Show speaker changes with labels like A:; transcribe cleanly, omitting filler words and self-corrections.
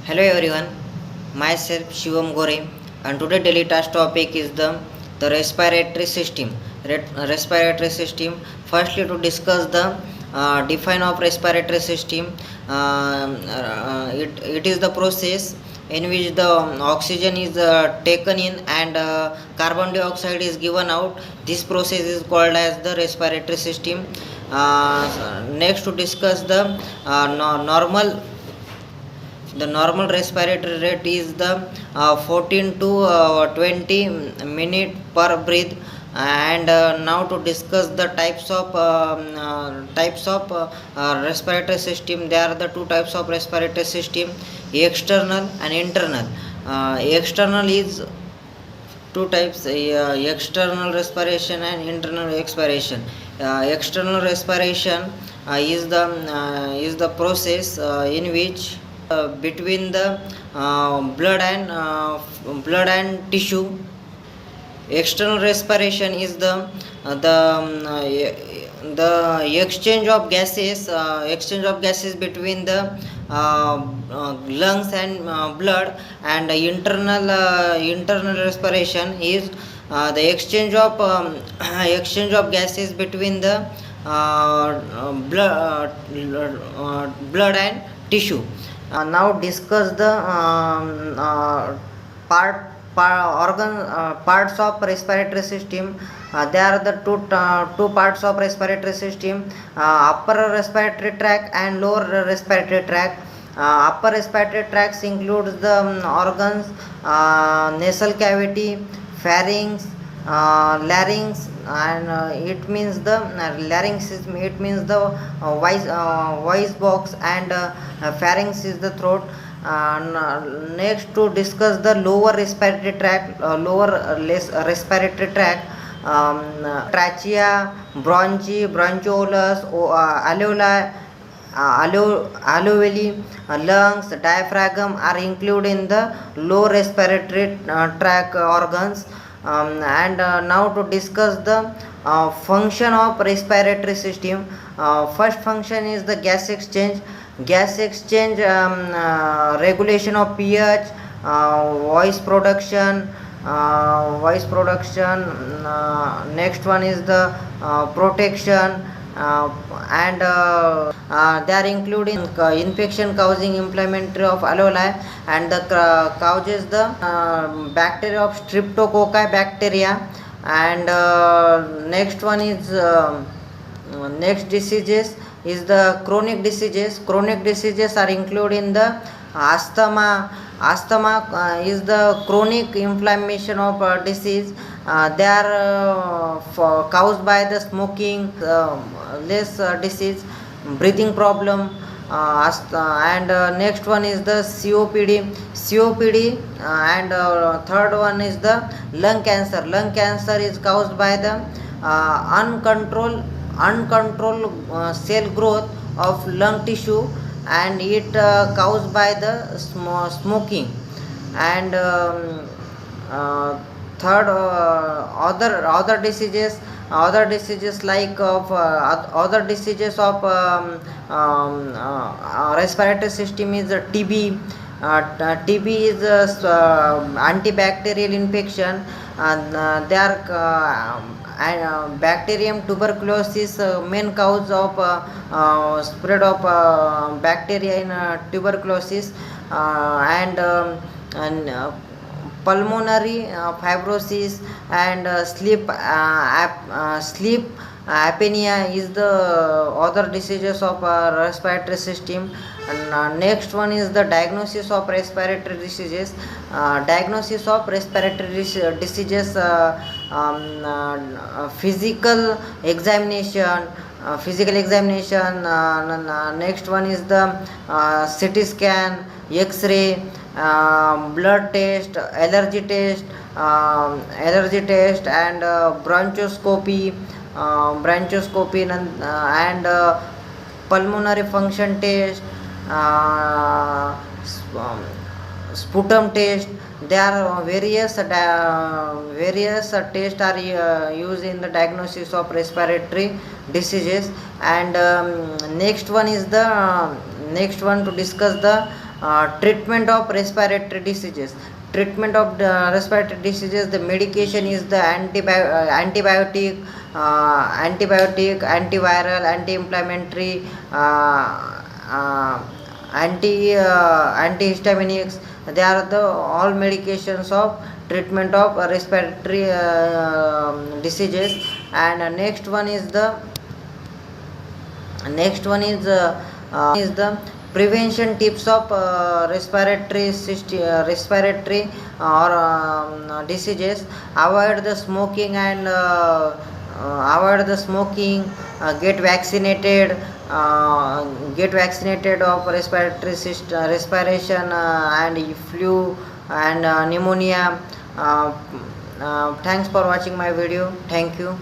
A: Hello everyone, myself Shivam Gore, and today daily task topic is the respiratory system. Respiratory system. Firstly, to discuss the define of respiratory system. It is the process in which the oxygen is taken in and carbon dioxide is given out. This process is called as the respiratory system. Next, to discuss the normal respiratory rate is the 14 to 20 minute per breath. And now to discuss the types of respiratory system. There are the two types of respiratory system: external and internal. External is two types: external respiration and internal expiration. External respiration is the process in which between the blood and tissue. External respiration is the exchange of gases between the lungs and blood. And internal respiration is the exchange of gases between the blood and tissue. Now discuss the parts of respiratory system. There are the two parts of respiratory system: upper respiratory tract and lower respiratory tract. Upper respiratory tracts includes the organs: nasal cavity, pharynx, larynx, and it means the larynx it means the voice box, and pharynx is the throat. Next, to discuss the lower respiratory tract. Respiratory tract: trachea, bronchioles, alveoli, lungs, diaphragm are included in the low respiratory tract organs. And now to discuss the function of respiratory system. First function is the gas exchange. Regulation of pH, voice production. Next one is the protection, and they are including infection causing inflammatory of alveoli, and the causes the bacteria of streptococci bacteria. And next one is next diseases is the chronic diseases. Chronic diseases are included in the asthma. Is the chronic inflammation of disease. They are caused by the smoking. Less disease, breathing problem. And next one is the COPD. And third one is the lung cancer. Lung cancer is caused by the uncontrolled cell growth of lung tissue, and it caused by the smoking. And third, other diseases like of other diseases of respiratory system is TB. TB is antibacterial infection, and they are bacterium tuberculosis, main cause of spread of bacteria in tuberculosis. And pulmonary fibrosis, and sleep apnea is the other diseases of respiratory system. And next one is the diagnosis of respiratory diseases. Diagnosis of respiratory diseases: physical examination. Next one is the CT scan, X-ray, blood test, allergy test, and bronchoscopy, and pulmonary function test, sputum test. There are various tests are used in the diagnosis of respiratory diseases. And next one to discuss the Treatment of respiratory diseases. Treatment of the respiratory diseases, the medication is the antibiotic, antiviral, anti-inflammatory, antihistaminics. They are the all medications of treatment of respiratory diseases. And next one is the prevention tips of respiratory or diseases. Avoid the smoking and get vaccinated of respiration and flu and pneumonia. Thanks for watching my video. Thank you.